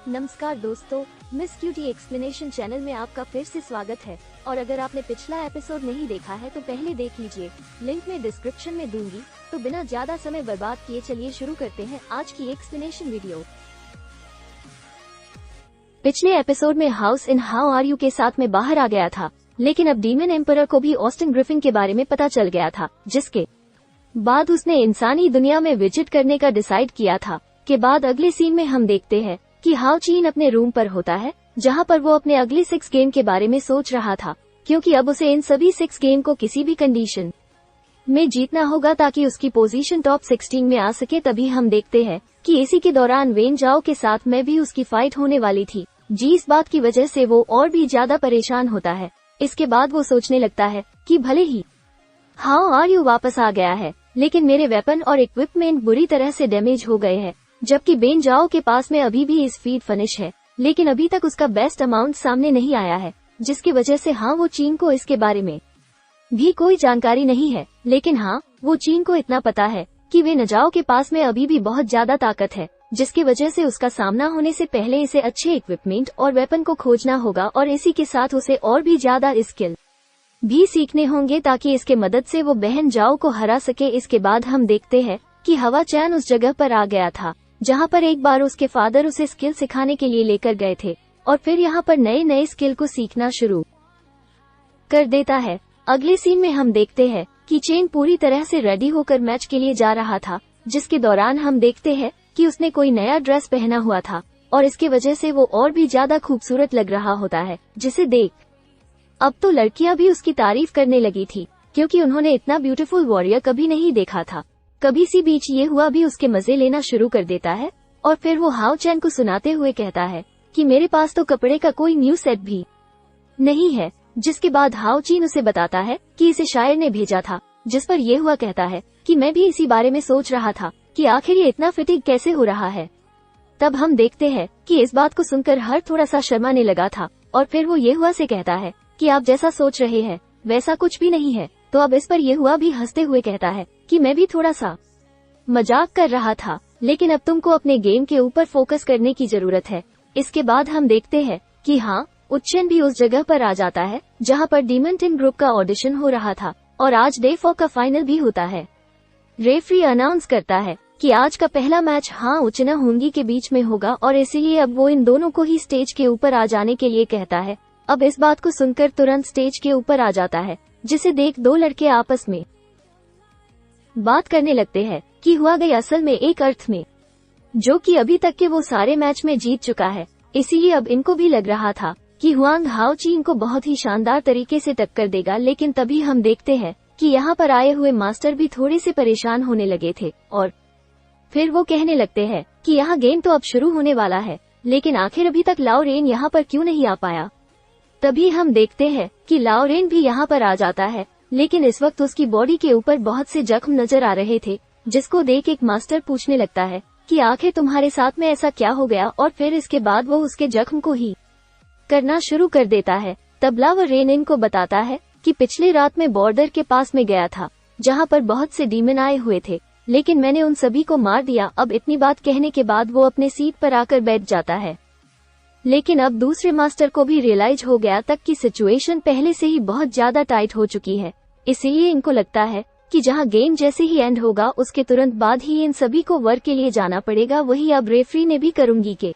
नमस्कार दोस्तों, miss cutie explanation channel में आपका फिर से स्वागत है। और अगर आपने पिछला एपिसोड नहीं देखा है तो पहले देख लीजिए, लिंक में डिस्क्रिप्शन में दूंगी। तो बिना ज्यादा समय बर्बाद किए चलिए शुरू करते हैं आज की एक्सप्लेनेशन वीडियो। पिछले एपिसोड में house in how are you के साथ में बाहर आ गया था, लेकिन अब डीमन एम्परर को भी ऑस्टिन ग्रिफिन के बारे में पता चल गया था, जिसके बाद उसने इंसानी दुनिया में विजिट करने का डिसाइड किया था। के बाद अगले सीन में हम देखते हैं कि हाउ चीन अपने रूम पर होता है, जहां पर वो अपने अगले 6 गेम के बारे में सोच रहा था, क्योंकि अब उसे इन सभी 6 गेम को किसी भी कंडीशन में जीतना होगा ताकि उसकी पोजीशन टॉप 16 में आ सके। तभी हम देखते हैं कि इसी के दौरान वेन जाओ के साथ में भी उसकी फाइट होने वाली थी, जी इस बात की वजह से वो और भी ज्यादा परेशान होता है। इसके बाद वो सोचने लगता है कि भले ही हाउ आर यू वापस आ गया है, लेकिन मेरे वेपन और इक्विपमेंट बुरी तरह से डैमेज हो गए हैं, जबकि बेन जाओ के पास में अभी भी इस फीड फिनिश है, लेकिन अभी तक उसका बेस्ट अमाउंट सामने नहीं आया है, जिसकी वजह से वो चीन को इसके बारे में भी कोई जानकारी नहीं है। लेकिन वो चीन को इतना पता है कि वे नजाओ के पास में अभी भी बहुत ज्यादा ताकत है, जिसकी वजह से उसका सामना होने से पहले इसे अच्छे इक्विपमेंट और वेपन को खोजना होगा, और इसी के साथ उसे और भी ज्यादा स्किल भी सीखने होंगे ताकि इसके मदद से वो बहन जाओ को हरा सके। इसके बाद हम देखते हैं कि हवा चैन उस जगह पर आ गया था जहां पर एक बार उसके फादर उसे स्किल सिखाने के लिए लेकर गए थे, और फिर यहाँ पर नए नए स्किल को सीखना शुरू कर देता है। अगले सीन में हम देखते हैं कि चेन पूरी तरह से रेडी होकर मैच के लिए जा रहा था, जिसके दौरान हम देखते हैं कि उसने कोई नया ड्रेस पहना हुआ था, और इसकी वजह से वो और भी ज्यादा खूबसूरत लग रहा होता है, जिसे देख अब तो लड़कियां भी उसकी तारीफ करने लगी थी, क्योंकि उन्होंने इतना ब्यूटीफुल वॉरियर कभी नहीं देखा था। कभी सी बीच ये हुआ भी उसके मजे लेना शुरू कर देता है, और फिर वो हाउ चैन को सुनाते हुए कहता है कि मेरे पास तो कपड़े का कोई न्यू सेट भी नहीं है, जिसके बाद हाउ चीन उसे बताता है कि इसे शायर ने भेजा था, जिस पर ये हुआ कहता है कि मैं भी इसी बारे में सोच रहा था कि आखिर ये इतना फिटिंग कैसे हो रहा है। तब हम देखते हैं कि इस बात को सुनकर हर थोड़ा सा शर्माने लगा था, और फिर वो ये हुआ से कहता है कि आप जैसा सोच रहे हैं वैसा कुछ भी नहीं है। तो अब इस पर ये हुआ भी हंसते हुए कहता है कि मैं भी थोड़ा सा मजाक कर रहा था, लेकिन अब तुमको अपने गेम के ऊपर फोकस करने की जरूरत है। इसके बाद हम देखते हैं कि उच्चन भी उस जगह पर आ जाता है जहां पर डीमन टीम ग्रुप का ऑडिशन हो रहा था, और आज डे 4 का फाइनल भी होता है। रेफरी अनाउंस करता है कि आज का पहला मैच उचना होंगी के बीच में होगा, और इसीलिए अब वो इन दोनों को ही स्टेज के ऊपर आ जाने के लिए कहता है। अब इस बात को सुनकर तुरंत स्टेज के ऊपर आ जाता है, जिसे देख 2 लड़के आपस में बात करने लगते हैं कि हुआ गई असल में एक अर्थ में, जो कि अभी तक के वो सारे मैच में जीत चुका है। इसीलिए अब इनको भी लग रहा था कि हुआंग हाउ चीन को बहुत ही शानदार तरीके से टक्कर देगा। लेकिन तभी हम देखते हैं कि यहाँ पर आए हुए मास्टर भी थोड़े से परेशान होने लगे थे, और फिर वो कहने लगते हैं कि यहाँ गेम तो अब शुरू होने वाला है, लेकिन आखिर अभी तक लाओ रेन यहाँ पर क्यों नहीं आ पाया। तभी हम देखते हैं कि लाओ रेन भी यहाँ पर आ जाता है, लेकिन इस वक्त उसकी बॉडी के ऊपर बहुत से जख्म नजर आ रहे थे, जिसको देख एक मास्टर पूछने लगता है कि आखिर तुम्हारे साथ में ऐसा क्या हो गया, और फिर इसके बाद वो उसके जख्म को ही करना शुरू कर देता है। तब लाओ रेन इनको बताता है कि पिछली रात में बॉर्डर के पास में गया था, जहाँ पर बहुत से डीमन आए हुए थे, लेकिन मैंने उन सभी को मार दिया। अब इतनी बात कहने के बाद वो अपने सीट पर आकर बैठ जाता है, लेकिन अब दूसरे मास्टर को भी रियलाइज हो गया तक कि सिचुएशन पहले से ही बहुत ज्यादा टाइट हो चुकी है। इसीलिए इनको लगता है कि जहां गेम जैसे ही एंड होगा उसके तुरंत बाद ही इन सभी को वर्क के लिए जाना पड़ेगा। वही अब रेफरी ने भी करूंगी के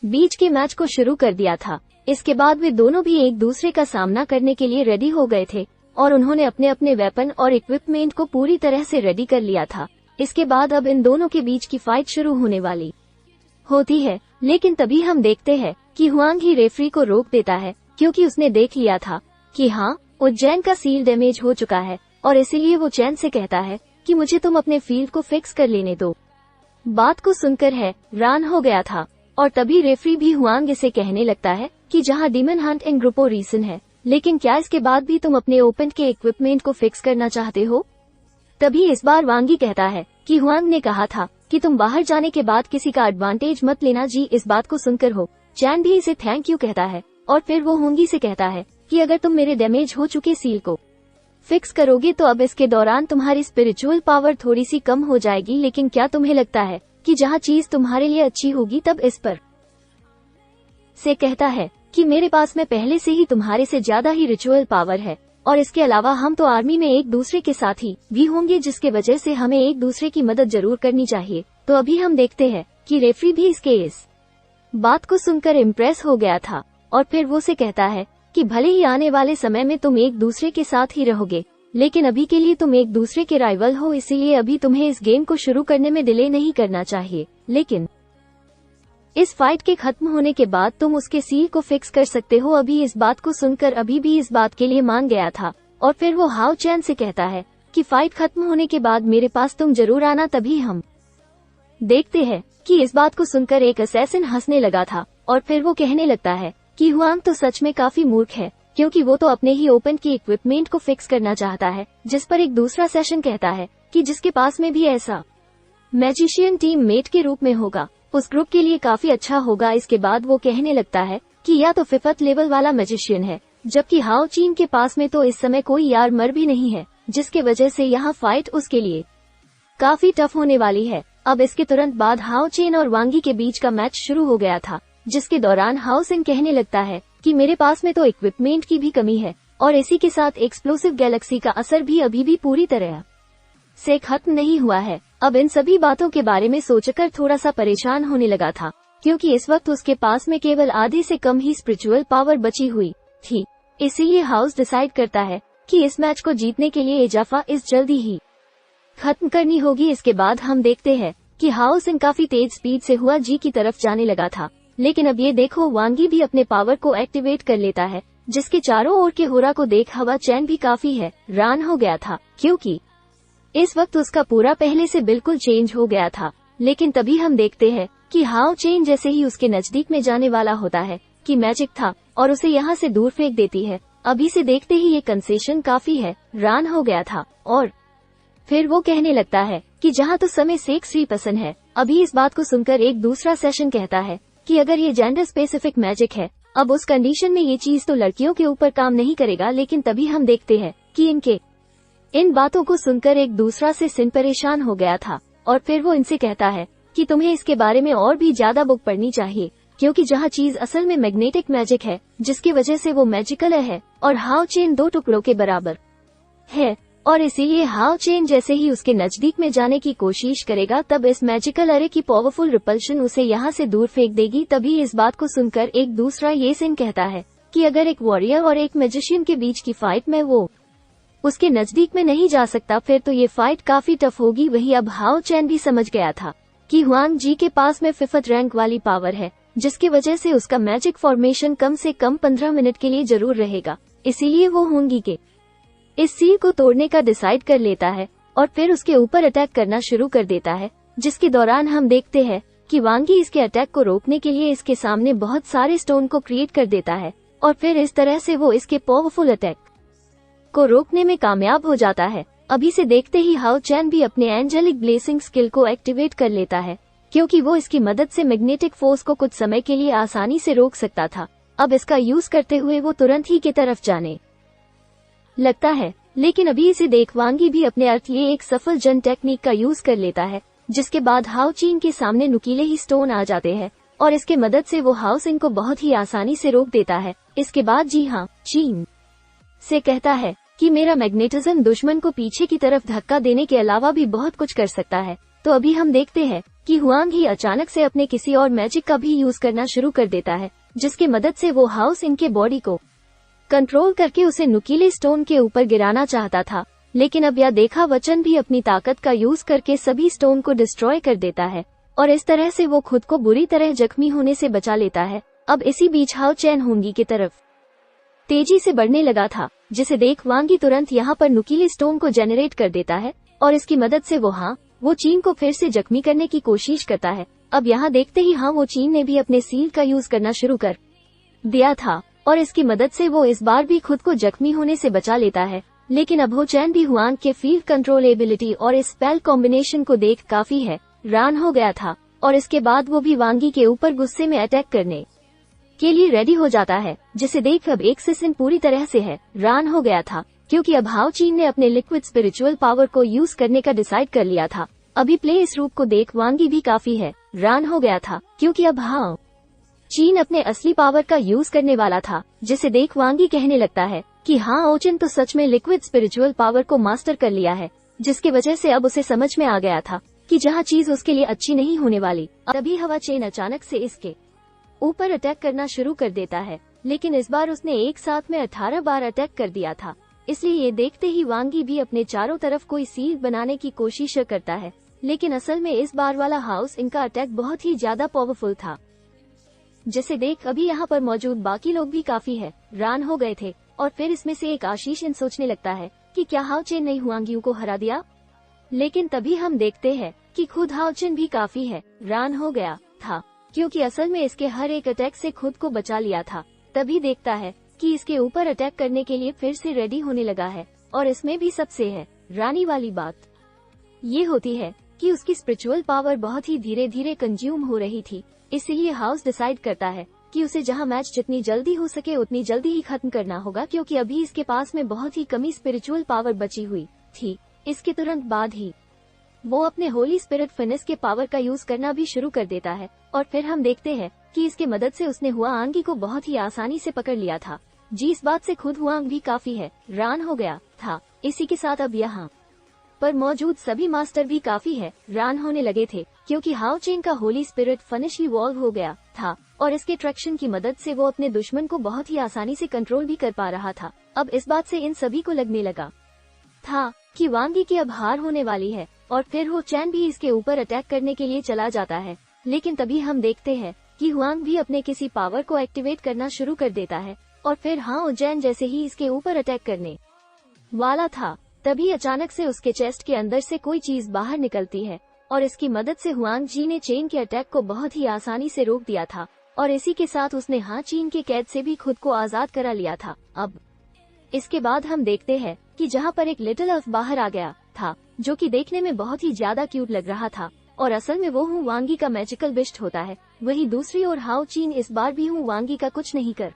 बीच के मैच को शुरू कर दिया था। इसके बाद वे दोनों भी एक दूसरे का सामना करने के लिए रेडी हो गए थे, और उन्होंने अपने अपने वेपन और इक्विपमेंट को पूरी तरह से रेडी कर लिया था। इसके बाद अब इन दोनों के बीच की फाइट शुरू होने वाली होती है, लेकिन तभी हम देखते हैं कि हुआंग ही रेफरी को रोक देता है, क्योंकि उसने देख लिया था कि उज्जैन का सील डैमेज हो चुका है, और इसीलिए वो चैन से कहता है कि मुझे तुम अपने फील्ड को फिक्स कर लेने दो। बात को सुनकर रान हो गया था, और तभी रेफरी भी हुआंग इसे कहने लगता है कि जहां डीमन हंट इन ग्रुपो रीजन है, लेकिन क्या इसके बाद भी तुम अपने ओपन के इक्विपमेंट को फिक्स करना चाहते हो। तभी इस बार वांगी कहता है कि हुआंग ने कहा था कि तुम बाहर जाने के बाद किसी का एडवांटेज मत लेना जी। इस बात को सुनकर चैन भी इसे थैंक यू कहता है, और फिर वो होंगी से कहता है कि अगर तुम मेरे डैमेज हो चुके सील को फिक्स करोगे तो अब इसके दौरान तुम्हारी स्पिरिचुअल पावर थोड़ी सी कम हो जाएगी, लेकिन क्या तुम्हें लगता है कि जहाँ चीज तुम्हारे लिए अच्छी होगी तब इस पर से कहता है कि मेरे पास में पहले से ही तुम्हारे से ज्यादा ही रिचुअल पावर है, और इसके अलावा हम तो आर्मी में एक दूसरे के साथ ही भी होंगे, जिसके वजह से हमें एक दूसरे की मदद जरूर करनी चाहिए। तो अभी हम देखते हैं कि रेफरी भी इसके इस बात को सुनकर इम्प्रेस हो गया था, और फिर वो से कहता है कि भले ही आने वाले समय में तुम एक दूसरे के साथ ही रहोगे, लेकिन अभी के लिए तुम एक दूसरे के राइवल हो, इसीलिए अभी तुम्हें इस गेम को शुरू करने में डिले नहीं करना चाहिए, लेकिन इस फाइट के खत्म होने के बाद तुम उसके सील को फिक्स कर सकते हो। अभी इस बात को सुनकर अभी भी इस बात के लिए मान गया था, और फिर वो हाओ चैन से कहता है कि फाइट खत्म होने के बाद मेरे पास तुम जरूर आना। तभी हम देखते हैं कि इस बात को सुनकर एक असैसिन हंसने लगा था, और फिर वो कहने लगता है कि हुआंग तो सच में काफी मूर्ख है, क्योंकि वो तो अपने ही ओपन की इक्विपमेंट को फिक्स करना चाहता है, जिस पर एक दूसरा सेशन कहता है कि जिसके पास में भी ऐसा मैजिशियन टीम मेट के रूप में होगा, उस ग्रुप के लिए काफी अच्छा होगा। इसके बाद वो कहने लगता है कि या तो 5th लेवल वाला मैजिशियन है, जबकि हाओ चीन के पास में तो इस समय कोई यार मर भी नहीं है, जिसके वजह से यहाँ फाइट उसके लिए काफी टफ होने वाली है। अब इसके तुरंत बाद हाओ चेन और वांगी के बीच का मैच शुरू हो गया था, जिसके दौरान हाओ सिंह कहने लगता है कि मेरे पास में तो इक्विपमेंट की भी कमी है, और इसी के साथ एक्सप्लोसिव गैलेक्सी का असर भी अभी भी पूरी तरह से खत्म नहीं हुआ है। अब इन सभी बातों के बारे में सोचकर थोड़ा सा परेशान होने लगा था, क्योंकि इस वक्त उसके पास में केवल आधे से कम ही स्पिरिचुअल पावर बची हुई थी। इसीलिए हाउस डिसाइड करता है कि इस मैच को जीतने के लिए इजाफा इस जल्दी ही खत्म करनी होगी। इसके बाद हम देखते हैं कि हाओ सिंह काफी तेज स्पीड से हुआ जी की तरफ जाने लगा था, लेकिन अब ये देखो वांगी भी अपने पावर को एक्टिवेट कर लेता है, जिसके चारों ओर के होरा को देख हवा चैन भी काफी हैरान हो गया था, क्योंकि इस वक्त उसका पूरा पहले से बिल्कुल चेंज हो गया था। लेकिन तभी हम देखते हैं कि हाओ चेन जैसे ही उसके नजदीक में जाने वाला होता है कि मैजिक था, और उसे यहाँ से दूर फेंक देती है। अभी से देखते ही ये कंसेशन काफी हैरान हो गया था, और फिर वो कहने लगता है कि जहाँ तो समय सेक्स ही पसंद है। अभी इस बात को सुनकर एक दूसरा सेशन कहता है कि अगर ये जेंडर स्पेसिफिक मैजिक है, अब उस कंडीशन में ये चीज तो लड़कियों के ऊपर काम नहीं करेगा। लेकिन तभी हम देखते हैं कि इन बातों को सुनकर एक दूसरा से सिन परेशान हो गया था, और फिर वो इनसे कहता है कि तुम्हें इसके बारे में और भी ज्यादा बुक पढ़नी चाहिए, क्योंकि जहाँ चीज असल में मैग्नेटिक मैजिक है, जिसकी वजह से वो मैजिकल है, और हाओ चेन 2 टुकड़ों के बराबर है, और इसीलिए हाओ चेन जैसे ही उसके नजदीक में जाने की कोशिश करेगा, तब इस मैजिकल अरे की पावरफुल रिपल्शन उसे यहाँ से दूर फेंक देगी। तभी इस बात को सुनकर एक दूसरा ये सिन कहता है कि अगर एक वॉरियर और एक मैजिशियन के बीच की फाइट में वो उसके नजदीक में नहीं जा सकता, फिर तो ये फाइट काफी टफ होगी। वही अब हाओ चैन भी समझ गया था कि हुआंग जी के पास में 5th रैंक वाली पावर है, जिसकी वजह से उसका मैजिक फॉर्मेशन कम से कम 15 मिनट के लिए जरूर रहेगा। इसीलिए वो होंगी के इस सील को तोड़ने का डिसाइड कर लेता है, और फिर उसके ऊपर अटैक करना शुरू कर देता है, जिसके दौरान हम देखते हैं कि वांगी इसके अटैक को रोकने के लिए इसके सामने बहुत सारे स्टोन को क्रिएट कर देता है, और फिर इस तरह से वो इसके पावरफुल अटैक को रोकने में कामयाब हो जाता है। अभी से देखते ही हाओ चैन भी अपने एंजेलिक ब्लेसिंग स्किल को एक्टिवेट कर लेता है, क्योंकि वो इसकी मदद से मैग्नेटिक फोर्स को कुछ समय के लिए आसानी से रोक सकता था। अब इसका यूज करते हुए वो तुरंत ही की तरफ जाने लगता है, लेकिन अभी इसे देख वांगी भी अपने अर्थ ये एक सफल जन टेक्निक का यूज कर लेता है, जिसके बाद हाओ चीन के सामने नुकीले ही स्टोन आ जाते हैं, और इसके मदद से वो हाओ सिंह को बहुत ही आसानी से रोक देता है। इसके बाद जी हाँ चीन से कहता है कि मेरा मैग्नेटिज्म दुश्मन को पीछे की तरफ धक्का देने के अलावा भी बहुत कुछ कर सकता है। तो अभी हम देखते हैं कि हुआंग ही अचानक से अपने किसी और मैजिक का भी यूज करना शुरू कर देता है, जिसकी मदद से वो हाओ सिंह के बॉडी को कंट्रोल करके उसे नुकीले स्टोन के ऊपर गिराना चाहता था। लेकिन अब यह देखा वचन भी अपनी ताकत का यूज करके सभी स्टोन को डिस्ट्रॉय कर देता है, और इस तरह से वो खुद को बुरी तरह जख्मी होने से बचा लेता है। अब इसी बीच हाओ चैन होंगी की तरफ तेजी से बढ़ने लगा था, जिसे देख वांगी तुरंत यहाँ पर नुकीले स्टोन को जेनरेट कर देता है, और इसकी मदद से वो चीन को फिर से जख्मी करने की कोशिश करता है। अब यहाँ देखते ही वो चीन ने भी अपने सील का यूज करना शुरू कर दिया था, और इसकी मदद से वो इस बार भी खुद को जख्मी होने से बचा लेता है। लेकिन अब हो चैन भी हुआंग के फील्ड कंट्रोल एबिलिटी और इस स्पेल कॉम्बिनेशन को देख काफी हैरान हो गया था, और इसके बाद वो भी वांगी के ऊपर गुस्से में अटैक करने के लिए रेडी हो जाता है, जिसे देख अब एक सिन पूरी तरह से हैरान हो गया था, क्योंकि अब हाओ चीन ने अपने लिक्विड स्पिरिचुअल पावर को यूज करने का डिसाइड कर लिया था। अभी प्ले इस रूप को देख वांगी भी काफी हैरान हो गया था, क्योंकि अब हाओ चीन अपने असली पावर का यूज करने वाला था, जिसे देख वांगी कहने लगता है कि हाओ चीन तो सच में लिक्विड स्पिरिचुअल पावर को मास्टर कर लिया है, जिसकी वजह से अब उसे समझ में आ गया था कि जहाँ चीज उसके लिए अच्छी नहीं होने वाली। तभी हवा चेन अचानक से इसके ऊपर अटैक करना शुरू कर देता है, लेकिन इस बार उसने एक साथ में 18 बार अटैक कर दिया था। इसलिए ये देखते ही वांगी भी अपने चारों तरफ कोई सील बनाने की कोशिश करता है, लेकिन असल में इस बार वाला हाउस इनका अटैक बहुत ही ज्यादा पावरफुल था, जिसे देख अभी यहाँ पर मौजूद बाकी लोग भी काफी हैरान हो गए थे। और फिर इसमें से एक आशीष इन सोचने लगता है कि क्या हाओ चेन ने हुआंगियों को हरा दिया, लेकिन तभी हम देखते हैं कि खुद हाओ चेन भी काफी हैरान हो गया था, क्योंकि असल में इसके हर एक अटैक से खुद को बचा लिया था। तभी देखता है कि इसके ऊपर अटैक करने के लिए फिर से रेडी होने लगा है। और इसमें भी सबसे हैरानी वाली बात ये होती है कि उसकी स्पिरिचुअल पावर बहुत ही धीरे धीरे कंज्यूम हो रही थी। इसीलिए हाउस डिसाइड करता है कि उसे जहां मैच जितनी जल्दी हो सके उतनी जल्दी ही खत्म करना होगा, क्योंकि अभी इसके पास में बहुत ही कमी स्पिरिचुअल पावर बची हुई थी। इसके तुरंत बाद ही वो अपने होली स्पिरिट फिनिश के पावर का यूज करना भी शुरू कर देता है। और फिर हम देखते हैं कि इसके मदद से उसने हुआंगी को बहुत ही आसानी से पकड़ लिया था। जी इस बात से खुद हुआंग भी काफी हैरान हो गया था। इसी के साथ अब यहाँ पर मौजूद सभी मास्टर भी काफी हैरान होने लगे थे, क्योंकि हाओ चेन का होली स्पिरिट फिनिश इवॉल्व हो गया था और इसके ट्रैक्शन की मदद से वो अपने दुश्मन को बहुत ही आसानी से कंट्रोल भी कर पा रहा था। अब इस बात से इन सभी को लगने लगा था कि वांगी की अब हार होने वाली है, और फिर हो चैन भी इसके ऊपर अटैक करने के लिए चला जाता है। लेकिन तभी हम देखते हैं कि हुआंग भी अपने किसी पावर को एक्टिवेट करना शुरू कर देता है, और फिर हाओ चैन जैसे ही इसके ऊपर अटैक करने वाला था, तभी अचानक से उसके चेस्ट के अंदर से कोई चीज बाहर निकलती है, और इसकी मदद से हुआंग जी ने चेन के अटैक को बहुत ही आसानी से रोक दिया था। और इसी के साथ उसने हाँ चीन के कैद से भी खुद को आजाद करा लिया था। अब इसके बाद हम देखते हैं कि जहाँ पर एक लिटिल एल्फ बाहर आ गया था, जो कि देखने में बहुत ही ज्यादा क्यूट लग रहा था, और असल में वो हुआंगी का मैजिकल बिस्ट होता है। वही दूसरी ओर हाओ चीन इस बार भी हुआंगी का कुछ नहीं कर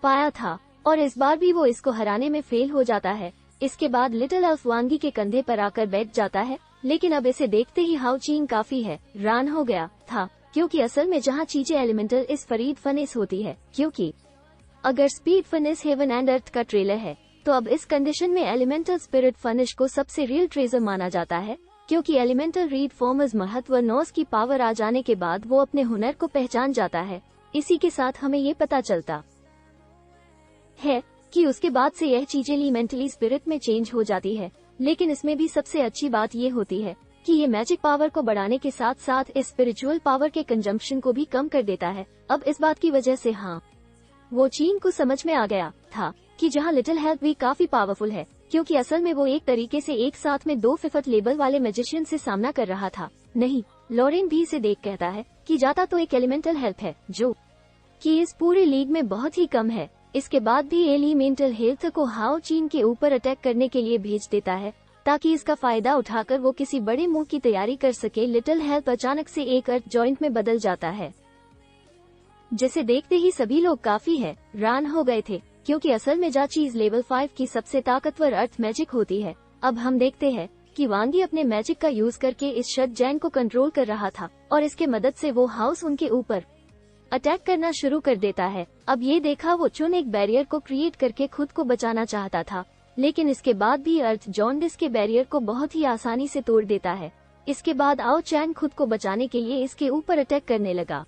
पाया था, और इस बार भी वो इसको हराने में फेल हो जाता है। इसके बाद लिटिल एल्फ वांगी के कंधे पर आकर बैठ जाता है, लेकिन अब इसे देखते ही हाओ चीन काफी हैरान हो गया था, क्योंकि असल में जहाँ चीजें एलिमेंटल इस फरीद फनेस होती है, क्योंकि अगर स्पीड फनेस हेवन एंड अर्थ का ट्रेलर है, तो अब इस कंडीशन में एलिमेंटल स्पिरिट फनिश को सबसे रियल ट्रेजर माना जाता है, क्योंकि एलिमेंटल रीड फॉर्मर्स महत्व नॉस की पावर आ जाने के बाद वो अपने हुनर को पहचान जाता है। इसी के साथ हमें ये पता चलता है कि उसके बाद से यह चीजें एलिमेंटली स्पिरिट में चेंज हो जाती है। लेकिन इसमें भी सबसे अच्छी बात ये होती है कि ये मैजिक पावर को बढ़ाने के साथ साथ इस स्पिरिचुअल पावर के कंजम्पशन को भी कम कर देता है। अब इस बात की वजह से वो चीन को समझ में आ गया था कि जहाँ लिटिल हेल्प भी काफी पावरफुल है, क्योंकि असल में वो एक तरीके से एक साथ में 2 फिफथ लेवल वाले मैजिशियन से सामना कर रहा था। नहीं, लॉरेन भी इसे देख कहता है कि जाता तो एक एलिमेंटल हेल्प है जो कि इस पूरे लीग में बहुत ही कम है। इसके बाद भी एलिमेंटल हेल्थ को हाओ चीन के ऊपर अटैक करने के लिए भेज देता है, ताकि इसका फायदा उठाकर वो किसी बड़े मूव की तैयारी कर सके। लिटिल हेल्प अचानक से एक अर्थ जॉइंट में बदल जाता है, जिसे देखते ही सभी लोग काफी हैरान हो गए थे, क्योंकि असल में जा चीज लेवल 5 की सबसे ताकतवर अर्थ मैजिक होती है। अब हम देखते हैं कि वांगी अपने मैजिक का यूज करके इस शट जैन को कंट्रोल कर रहा था, और इसके मदद से वो हाउस उनके ऊपर अटैक करना शुरू कर देता है। अब ये देखा वो चुन एक बैरियर को क्रिएट करके खुद को बचाना चाहता था, लेकिन इसके बाद भी अर्थ जॉन्डिस के बैरियर को बहुत ही आसानी से तोड़ देता है। इसके बाद आओ चैन खुद को बचाने के लिए इसके ऊपर अटैक करने लगा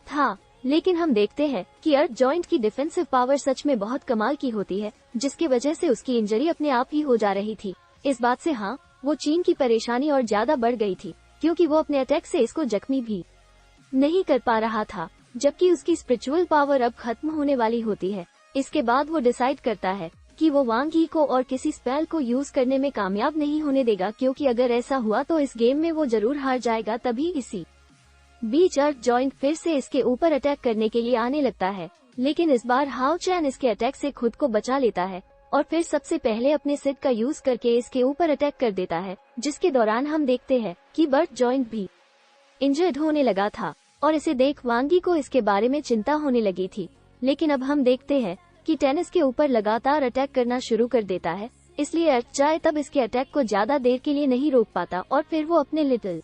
था, लेकिन हम देखते हैं कि अर्थ जॉइंट की डिफेंसिव पावर सच में बहुत कमाल की होती है, जिसकी वजह से उसकी इंजरी अपने आप ही हो जा रही थी। इस बात से वो चीन की परेशानी और ज्यादा बढ़ गई थी, क्योंकि वो अपने अटैक से इसको जख्मी भी नहीं कर पा रहा था, जबकि उसकी स्पिरिचुअल पावर अब खत्म होने वाली होती है। इसके बाद वो डिसाइड करता है कि वो वांगी को और किसी स्पेल को यूज करने में कामयाब नहीं होने देगा, क्योंकि अगर ऐसा हुआ तो इस गेम में वो जरूर हार जाएगा। तभी इसी बीच अर्थ जॉइंट फिर से इसके ऊपर अटैक करने के लिए आने लगता है, लेकिन इस बार हाओ चैन इसके अटैक से खुद को बचा लेता है, और फिर सबसे पहले अपने सिद का यूज करके इसके ऊपर अटैक कर देता है, जिसके दौरान हम देखते हैं कि बर्थ जॉइंट भी इंजर्ड होने लगा था, और इसे देख वांगी को इसके बारे में चिंता होने लगी थी। लेकिन अब हम देखते हैं कि टेनिस के ऊपर लगातार अटैक करना शुरू कर देता है, इसलिए अर्थ चाहे तब इसके अटैक को ज्यादा देर के लिए नहीं रोक पाता और फिर वो अपने लिटिल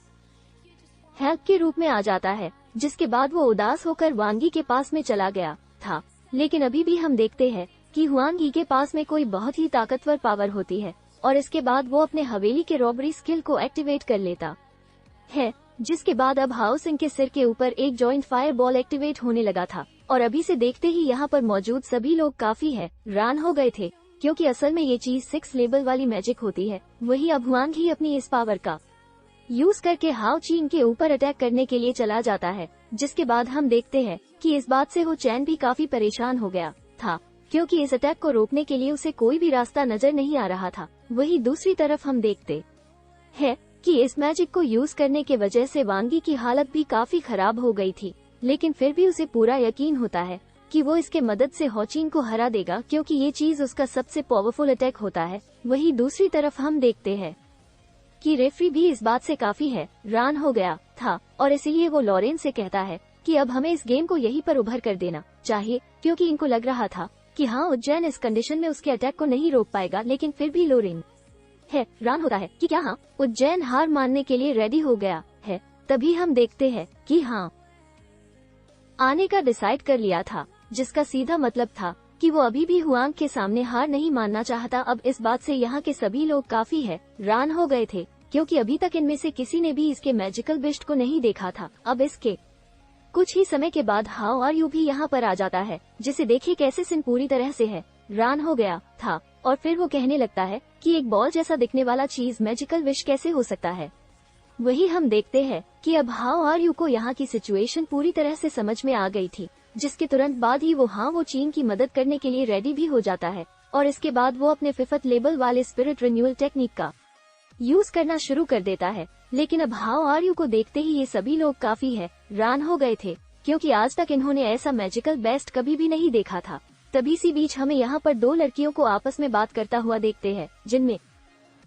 हेल्प के रूप में आ जाता है, जिसके बाद वो उदास होकर वांगी के पास में चला गया था। लेकिन अभी भी हम देखते हैं कि हुआंगी के पास में कोई बहुत ही ताकतवर पावर होती है और इसके बाद वो अपने हवेली के रॉबरी स्किल को एक्टिवेट कर लेता है, जिसके बाद अब हाउ सिंह के सिर के ऊपर एक जॉइंट फायर बॉल एक्टिवेट होने लगा था। और अभी से देखते ही यहाँ पर मौजूद सभी लोग काफी हैरान हो गए थे, क्योंकि असल में ये चीज 6 लेवल वाली मैजिक होती है। वही अब हुआंग ही अपनी इस पावर का यूज करके हाउ चीन के ऊपर अटैक करने के लिए चला जाता है, जिसके बाद हम देखते हैं कि इस बात से हो चैन भी काफी परेशान हो गया था, क्योंकि इस अटैक को रोकने के लिए उसे कोई भी रास्ता नजर नहीं आ रहा था। वही दूसरी तरफ हम देखते हैं कि इस मैजिक को यूज करने के वजह से वांगी की हालत भी काफी खराब हो गई थी, लेकिन फिर भी उसे पूरा यकीन होता है कि वो इसके मदद से होचिन को हरा देगा, क्योंकि ये चीज उसका सबसे पावरफुल अटैक होता है। वही दूसरी तरफ हम देखते हैं कि रेफरी भी इस बात से काफी हैरान हो गया था और इसीलिए वो लॉरेन से कहता है कि अब हमें इस गेम को यहीं पर उभर कर देना चाहिए, क्योंकि इनको लग रहा था कि हाँ उज्जैन इस कंडीशन में उसके अटैक को नहीं रोक पाएगा। लेकिन फिर भी लॉरेन हैरान होता है कि क्या हाँ उज्जैन हार मानने के लिए रेडी हो गया है। तभी हम देखते हैं कि हाँ आने का डिसाइड कर लिया था, जिसका सीधा मतलब था कि वो अभी भी हुआंग के सामने हार नहीं मानना चाहता। अब इस बात से यहाँ के सभी लोग काफी हैरान हो गए थे, क्योंकि अभी तक इनमें से किसी ने भी इसके मैजिकल बिस्ट को नहीं देखा था। अब इसके कुछ ही समय के बाद हाउ आर यू भी यहाँ पर आ जाता है, जिसे देखिए कैसे सिन पूरी तरह से हैरान हो गया था और फिर वो कहने लगता है कि एक बॉल जैसा दिखने वाला चीज मैजिकल विश कैसे हो सकता है। वही हम देखते हैं कि अब हाउ आर यू को यहाँ की सिचुएशन पूरी तरह से समझ में आ गई थी, जिसके तुरंत बाद ही वो चीन की मदद करने के लिए रेडी भी हो जाता है और इसके बाद वो अपने 5th लेवल वाले स्पिरिट रिन्यूअल टेक्निक का यूज करना शुरू कर देता है। लेकिन अब हाउ आर यू को देखते ही ये सभी लोग काफी हैरान हो गए थे, क्योंकि आज तक इन्होंने ऐसा मैजिकल बेस्ट कभी भी नहीं देखा था। तभी सी बीच हमें यहाँ पर 2 लड़कियों को आपस में बात करता हुआ देखते हैं, जिनमें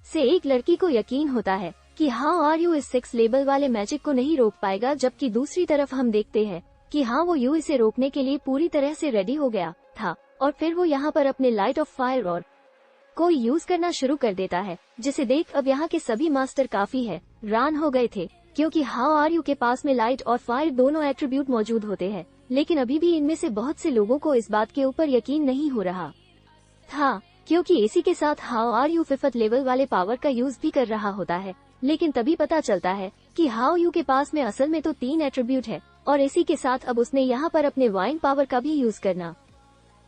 से एक लड़की को यकीन होता है कि हाउ आर यू इस 6 लेवल वाले मैजिक को नहीं रोक पाएगा, जबकि दूसरी तरफ हम देखते हैं कि हाँ वो यू इसे रोकने के लिए पूरी तरह से रेडी हो गया था और फिर वो यहाँ पर अपने लाइट ऑफ फायर और को यूज करना शुरू कर देता है, जिसे देख अब यहाँ के सभी मास्टर काफी हैरान हो गए थे, क्योंकि हाउ आर यू के पास में लाइट और फायर दोनों एट्रीब्यूट मौजूद होते हैं। लेकिन अभी भी इनमें से बहुत से लोगों को इस बात के ऊपर यकीन नहीं हो रहा था, क्योंकि इसी के साथ how are you 5th level वाले पावर का यूज भी कर रहा होता है। लेकिन तभी पता चलता है कि हाउ यू के पास में असल में तो 3 एट्रीब्यूट है और इसी के साथ अब उसने यहाँ पर अपने वाइन पावर का भी यूज करना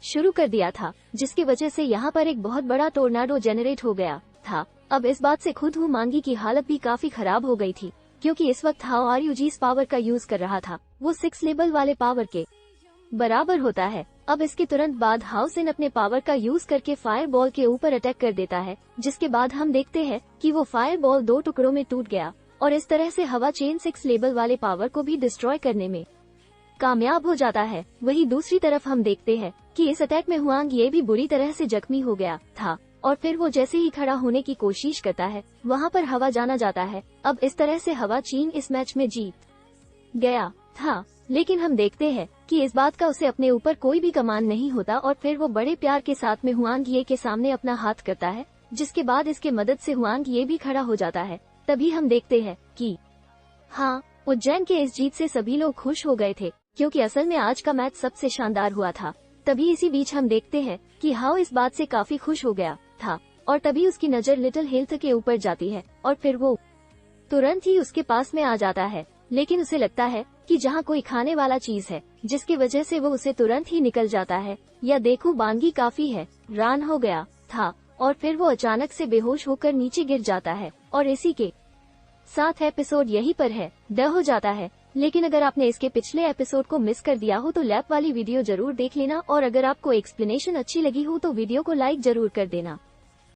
शुरू कर दिया था, जिसकी वजह से यहाँ पर एक बहुत बड़ा टोर्नाडो जनरेट हो गया था। अब इस बात से खुद हुआंगी की हालत भी काफी खराब हो गई थी, क्योंकि इस वक्त हाउ आर यू जिस पावर का यूज कर रहा था वो 6 लेवल वाले पावर के बराबर होता है। अब इसके तुरंत बाद हाउ सिन अपने पावर का यूज करके फायर बॉल के ऊपर अटैक कर देता है, जिसके बाद हम देखते हैं कि वो फायर बॉल 2 टुकड़ों में टूट गया और इस तरह से हवा चेन 6 लेवल वाले पावर को भी डिस्ट्रॉय करने में कामयाब हो जाता है। वही दूसरी तरफ हम देखते हैं कि इस अटैक में हुआंग ये भी बुरी तरह से जख्मी हो गया था और फिर वो जैसे ही खड़ा होने की कोशिश करता है वहाँ पर हवा जाना जाता है। अब इस तरह से हवा चीन इस मैच में जीत गया था, लेकिन हम देखते हैं कि इस बात का उसे अपने ऊपर कोई भी कमान नहीं होता और फिर वो बड़े प्यार के साथ में हुआंग ये के सामने अपना हाथ करता है, जिसके बाद इसके मदद से हुआंग ये भी खड़ा हो जाता है। तभी हम देखते हैं कि हाँ उज्जैन के इस जीत से सभी लोग खुश हो गए थे, क्योंकि असल में आज का मैच सबसे शानदार हुआ था। तभी इसी बीच हम देखते हैं कि हाउ इस बात से काफी खुश हो गया था और तभी उसकी नजर लिटिल हेल्थ के ऊपर जाती है और फिर वो तुरंत ही उसके पास में आ जाता है। लेकिन उसे लगता है कि जहाँ कोई खाने वाला चीज है, जिसकी वजह से वो उसे तुरंत ही निकल जाता है। या देखो बांगी काफी हैरान हो गया था और फिर वो अचानक से बेहोश होकर नीचे गिर जाता है और इसी के साथ एपिसोड यहीं पर डन हो जाता है। लेकिन अगर आपने इसके पिछले एपिसोड को मिस कर दिया हो तो लैप वाली वीडियो जरूर देख लेना और अगर आपको एक्सप्लेनेशन अच्छी लगी हो तो वीडियो को लाइक जरूर कर देना।